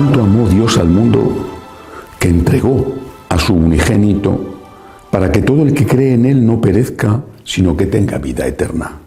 tanto amó Dios al mundo que entregó a su unigénito para que todo el que cree en Él no perezca, sino que tenga vida eterna.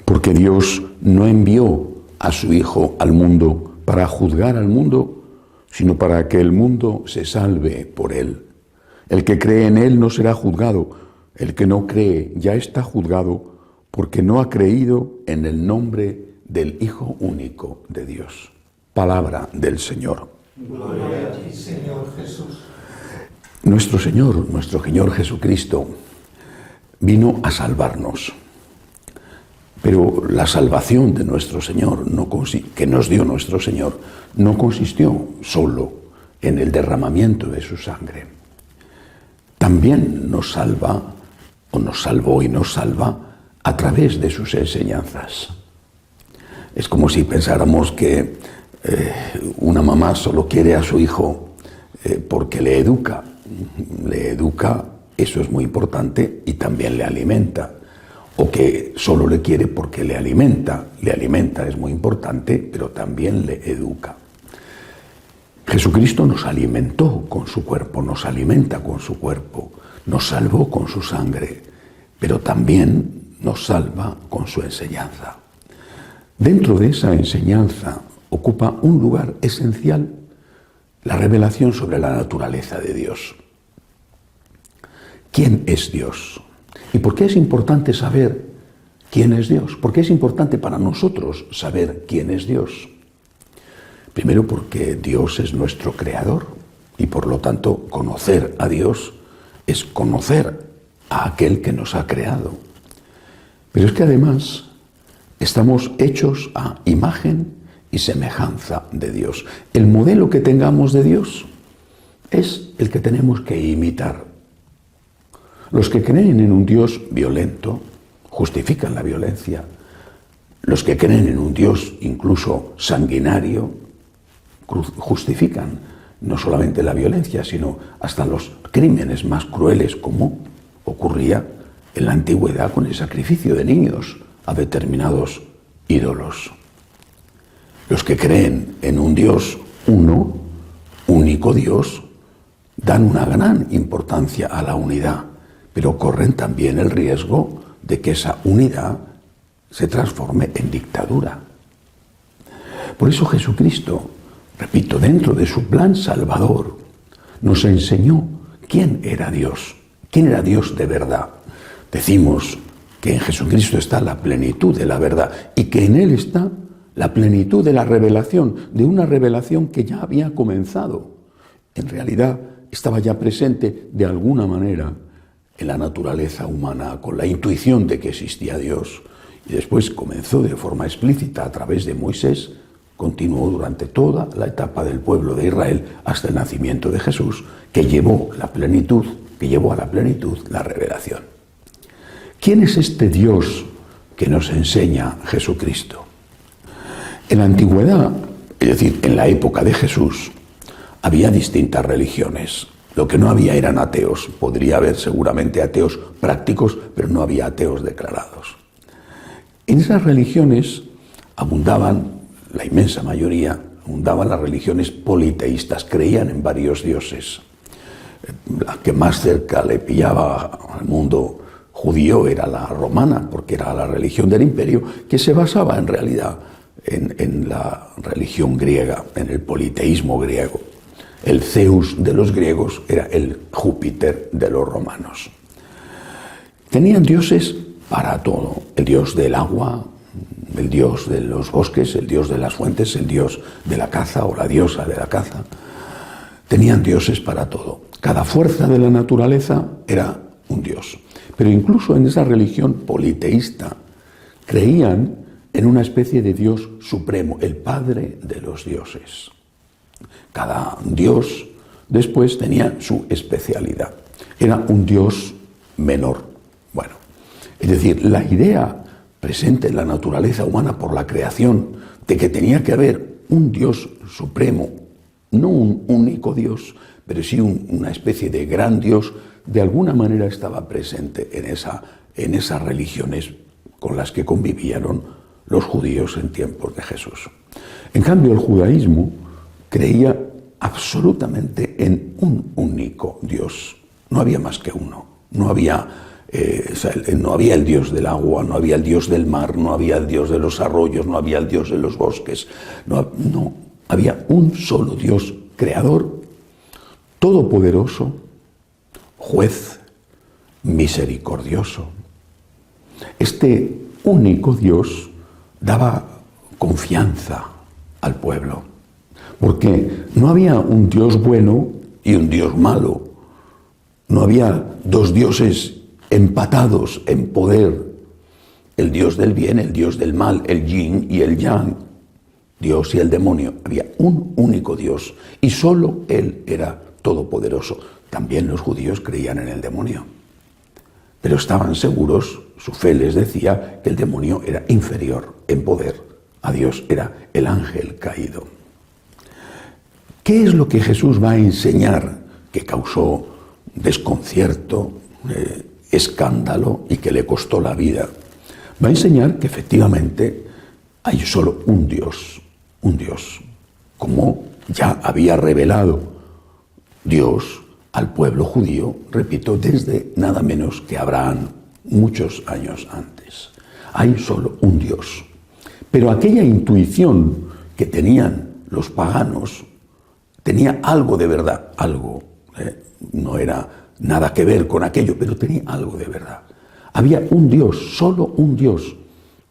Porque Dios no envió a su Hijo al mundo para juzgar al mundo, sino para que el mundo se salve por Él. El que cree en Él no será juzgado, el que no cree ya está juzgado porque no ha creído en el nombre del Hijo único de Dios. Palabra del Señor. Gloria a ti, Señor Jesús. Nuestro Señor Jesucristo vino a salvarnos. Pero la salvación de nuestro Señor, que nos dio nuestro Señor, no consistió solo en el derramamiento de su sangre. También nos salva, o nos salvó y nos salva, a través de sus enseñanzas. Es como si pensáramos que una mamá solo quiere a su hijo porque le educa. Le educa, eso es muy importante, y también le alimenta. O que solo le quiere porque le alimenta, es muy importante, pero también le educa. Jesucristo nos alimentó con su cuerpo, nos alimenta con su cuerpo, nos salvó con su sangre, pero también nos salva con su enseñanza. Dentro de esa enseñanza ocupa un lugar esencial la revelación sobre la naturaleza de Dios. ¿Quién es Dios? ¿Y por qué es importante saber quién es Dios? ¿Por qué es importante para nosotros saber quién es Dios? Primero porque Dios es nuestro creador y por lo tanto conocer a Dios es conocer a aquel que nos ha creado. Pero es que además estamos hechos a imagen y semejanza de Dios. El modelo que tengamos de Dios es el que tenemos que imitar. Los que creen en un Dios violento justifican la violencia. Los que creen en un Dios incluso sanguinario justifican no solamente la violencia, sino hasta los crímenes más crueles, como ocurría en la antigüedad con el sacrificio de niños a determinados ídolos. Los que creen en un Dios uno, único Dios, dan una gran importancia a la unidad, pero corren también el riesgo de que esa unidad se transforme en dictadura. Por eso Jesucristo, repito, dentro de su plan salvador, nos enseñó quién era Dios de verdad. Decimos que en Jesucristo está la plenitud de la verdad y que en Él está la plenitud de la revelación, de una revelación que ya había comenzado. En realidad estaba ya presente de alguna manera en la naturaleza humana, con la intuición de que existía Dios. Y después comenzó de forma explícita a través de Moisés, continuó durante toda la etapa del pueblo de Israel hasta el nacimiento de Jesús, que llevó a la plenitud la revelación. ¿Quién es este Dios que nos enseña Jesucristo? En la antigüedad, es decir, en la época de Jesús, había distintas religiones. Lo que no había eran ateos. Podría haber seguramente ateos prácticos, pero no había ateos declarados. En esas religiones abundaban, la inmensa mayoría, abundaban las religiones politeístas, creían en varios dioses. La que más cerca le pillaba al mundo judío era la romana, porque era la religión del imperio, que se basaba en realidad en la religión griega, en el politeísmo griego. El Zeus de los griegos era el Júpiter de los romanos. Tenían dioses para todo: el dios del agua, el dios de los bosques, el dios de las fuentes, el dios de la caza o la diosa de la caza. Tenían dioses para todo. Cada fuerza de la naturaleza era un dios. Pero incluso en esa religión politeísta creían en una especie de Dios supremo, el Padre de los dioses. Cada dios después tenía su especialidad. Era un dios menor. Bueno, es decir, la idea presente en la naturaleza humana por la creación de que tenía que haber un Dios supremo, no un único Dios, pero sí una especie de gran Dios, de alguna manera estaba presente en esas religiones con las que convivieron los judíos en tiempos de Jesús. En cambio, el judaísmo creía absolutamente en un único Dios. No había más que uno. No había el Dios del agua, no había el Dios del mar, no había el Dios de los arroyos, no había el Dios de los bosques. No, había un solo Dios, creador, todopoderoso, juez, misericordioso. Este único Dios daba confianza al pueblo, porque no había un Dios bueno y un Dios malo. No había dos dioses empatados en poder, el Dios del bien, el Dios del mal, el yin y el yang, Dios y el demonio. Había un único Dios y solo Él era todopoderoso. También los judíos creían en el demonio, pero estaban seguros, su fe les decía, que el demonio era inferior en poder a Dios, era el ángel caído. ¿Qué es lo que Jesús va a enseñar que causó desconcierto, escándalo y que le costó la vida? Va a enseñar que efectivamente hay solo un Dios, como ya había revelado Dios al pueblo judío, repito, desde nada menos que Abraham, muchos años antes. Hay solo un Dios. Pero aquella intuición que tenían los paganos tenía algo de verdad, algo, no era nada que ver con aquello, pero tenía algo de verdad. Había un Dios, solo un Dios,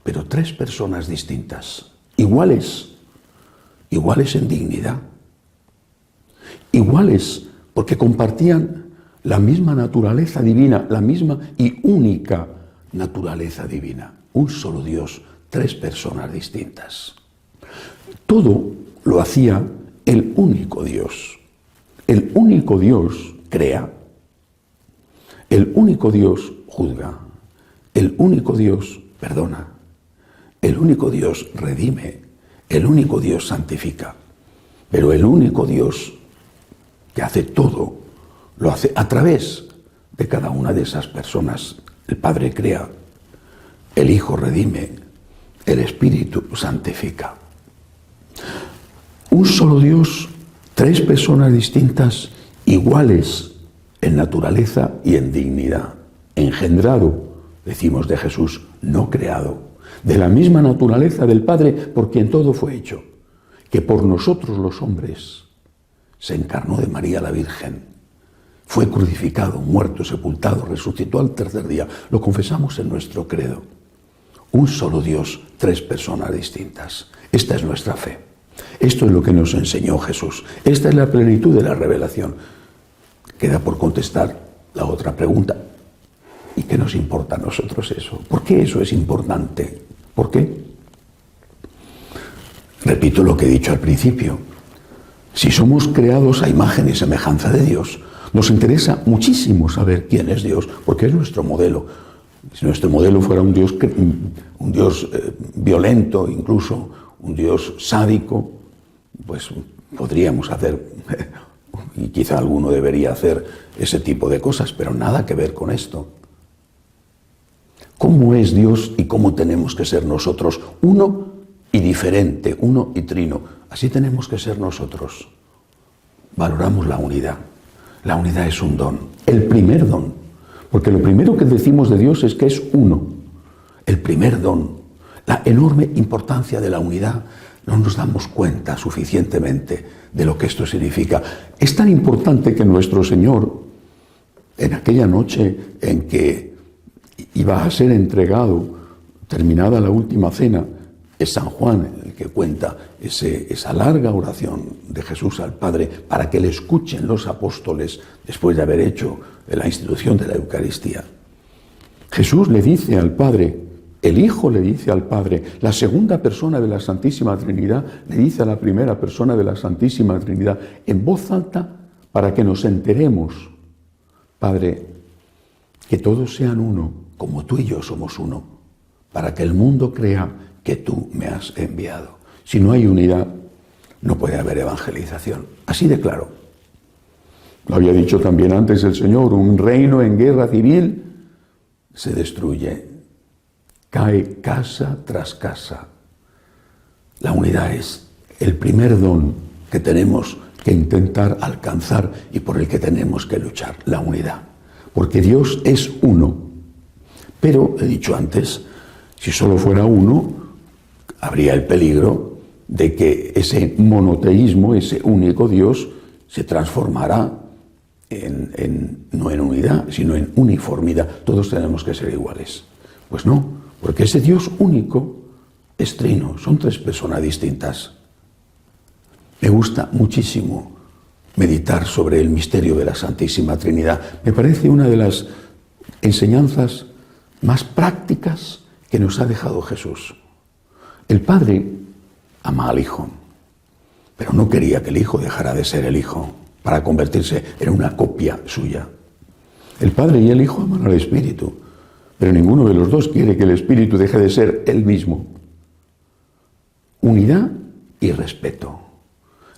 pero tres personas distintas, iguales en dignidad, iguales porque compartían la misma naturaleza divina, la misma y única naturaleza divina. Un solo Dios, tres personas distintas. Todo lo hacía el único Dios. El único Dios crea, el único Dios juzga, el único Dios perdona, el único Dios redime, el único Dios santifica, pero el único Dios que hace todo, lo hace a través de cada una de esas personas. El Padre crea, el Hijo redime, el Espíritu santifica. Un solo Dios, tres personas distintas, iguales en naturaleza y en dignidad, engendrado, decimos de Jesús, no creado, de la misma naturaleza del Padre por quien todo fue hecho, que por nosotros los hombres se encarnó de María la Virgen, fue crucificado, muerto, sepultado, resucitó al tercer día. Lo confesamos en nuestro credo. Un solo Dios, tres personas distintas. Esta es nuestra fe. Esto es lo que nos enseñó Jesús. Esta es la plenitud de la revelación. Queda por contestar la otra pregunta. ¿Y qué nos importa a nosotros eso? ¿Por qué eso es importante? ¿Por qué? Repito lo que he dicho al principio. Si somos creados a imagen y semejanza de Dios, nos interesa muchísimo saber quién es Dios, porque es nuestro modelo. Si nuestro modelo fuera un Dios violento, incluso un Dios sádico, pues podríamos hacer, y quizá alguno debería hacer ese tipo de cosas, pero nada que ver con esto. ¿Cómo es Dios y cómo tenemos que ser nosotros? Uno y diferente, uno y trino. Así tenemos que ser nosotros. Valoramos la unidad. La unidad es un don, el primer don. Porque lo primero que decimos de Dios es que es uno. El primer don. La enorme importancia de la unidad. No nos damos cuenta suficientemente de lo que esto significa. Es tan importante que nuestro Señor, en aquella noche en que iba a ser entregado, terminada la última cena, es San Juan el que cuenta esa larga oración de Jesús al Padre para que le escuchen los apóstoles después de haber hecho la institución de la Eucaristía. Jesús le dice al Padre, el Hijo le dice al Padre, la segunda persona de la Santísima Trinidad le dice a la primera persona de la Santísima Trinidad en voz alta para que nos enteremos, Padre, que todos sean uno, como tú y yo somos uno, para que el mundo crea que tú me has enviado. Si no hay unidad, no puede haber evangelización. Así de claro. Lo había dicho también antes el Señor, un reino en guerra civil se destruye, cae casa tras casa. La unidad es el primer don que tenemos que intentar alcanzar y por el que tenemos que luchar, la unidad. Porque Dios es uno. Pero, he dicho antes, si solo fuera uno, habría el peligro de que ese monoteísmo, ese único Dios, se transformara no en unidad, sino en uniformidad. Todos tenemos que ser iguales. Pues no, porque ese Dios único es trino, son tres personas distintas. Me gusta muchísimo meditar sobre el misterio de la Santísima Trinidad. Me parece una de las enseñanzas más prácticas que nos ha dejado Jesús. El Padre ama al Hijo, pero no quería que el Hijo dejara de ser el Hijo para convertirse en una copia suya. El Padre y el Hijo aman al Espíritu, pero ninguno de los dos quiere que el Espíritu deje de ser él mismo. Unidad y respeto.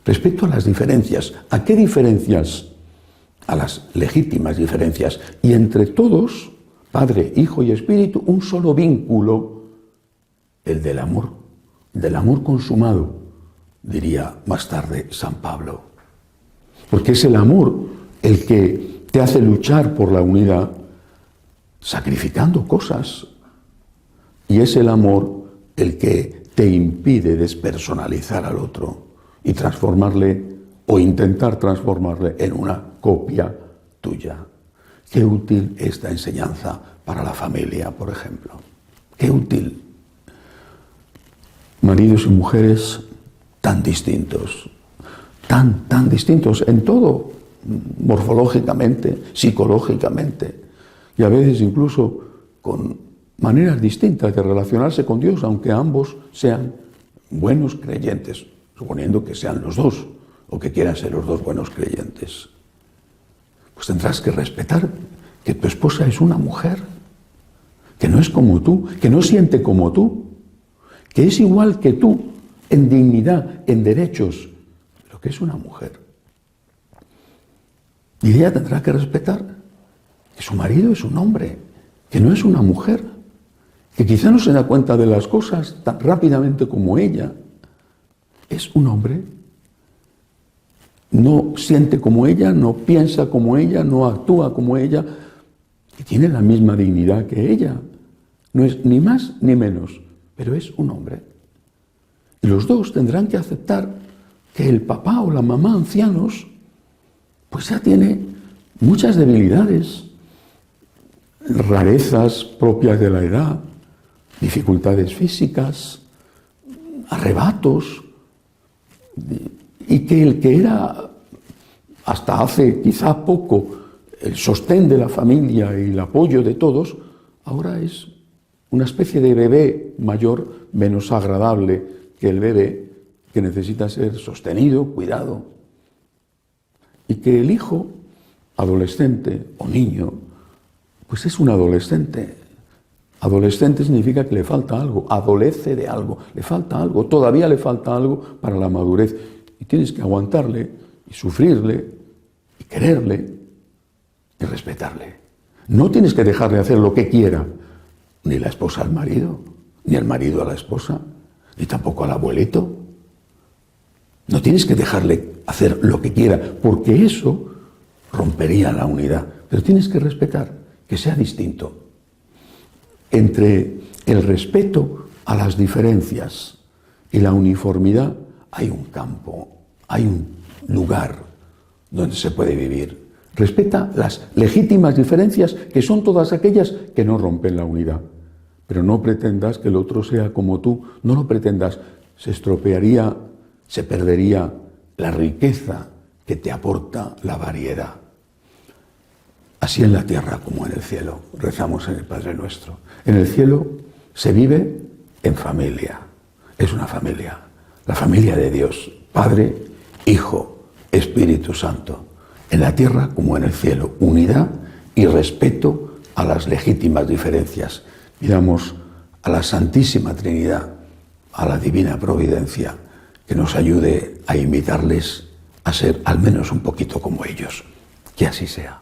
Respeto a las diferencias. ¿A qué diferencias? A las legítimas diferencias. Y entre todos, Padre, Hijo y Espíritu, un solo vínculo, el del amor consumado, diría más tarde San Pablo. Porque es el amor el que te hace luchar por la unidad, sacrificando cosas. Y es el amor el que te impide despersonalizar al otro y transformarle o intentar transformarle en una copia tuya. Qué útil esta enseñanza para la familia, por ejemplo. Qué útil. Maridos y mujeres tan distintos, tan distintos en todo, morfológicamente, psicológicamente, y a veces incluso con maneras distintas de relacionarse con Dios, aunque ambos sean buenos creyentes, suponiendo que sean los dos, o que quieran ser los dos buenos creyentes. Pues tendrás que respetar que tu esposa es una mujer, que no es como tú, que no siente como tú, que es igual que tú en dignidad, en derechos, pero que es una mujer. Y ella tendrá que respetar que su marido es un hombre, que no es una mujer, que quizá no se da cuenta de las cosas tan rápidamente como ella. Es un hombre. No siente como ella, no piensa como ella, no actúa como ella, y tiene la misma dignidad que ella. No es ni más ni menos, pero es un hombre. Y los dos tendrán que aceptar que el papá o la mamá ancianos, pues ya tiene muchas debilidades, rarezas propias de la edad, dificultades físicas, arrebatos, y que el que era hasta hace quizá poco el sostén de la familia y el apoyo de todos, ahora es una especie de bebé mayor, menos agradable que el bebé, que necesita ser sostenido, cuidado. Y que el hijo, adolescente o niño, pues es un adolescente. Adolescente significa que le falta algo, adolece de algo, le falta algo, todavía le falta algo para la madurez. Y tienes que aguantarle y sufrirle y quererle y respetarle. No tienes que dejarle hacer lo que quiera, ni la esposa al marido, ni el marido a la esposa, ni tampoco al abuelito. No tienes que dejarle hacer lo que quiera, porque eso rompería la unidad. Pero tienes que respetar, que sea distinto. Entre el respeto a las diferencias y la uniformidad hay un campo, hay un lugar donde se puede vivir. Respeta las legítimas diferencias, que son todas aquellas que no rompen la unidad. Pero no pretendas que el otro sea como tú, no lo pretendas, se estropearía, se perdería la riqueza que te aporta la variedad. Así en la tierra como en el cielo, rezamos en el Padre Nuestro. En el cielo se vive en familia, es una familia, la familia de Dios, Padre, Hijo, Espíritu Santo. En la tierra como en el cielo, unidad y respeto a las legítimas diferencias. Pidamos a la Santísima Trinidad, a la Divina Providencia, que nos ayude a invitarles a ser al menos un poquito como ellos. Que así sea.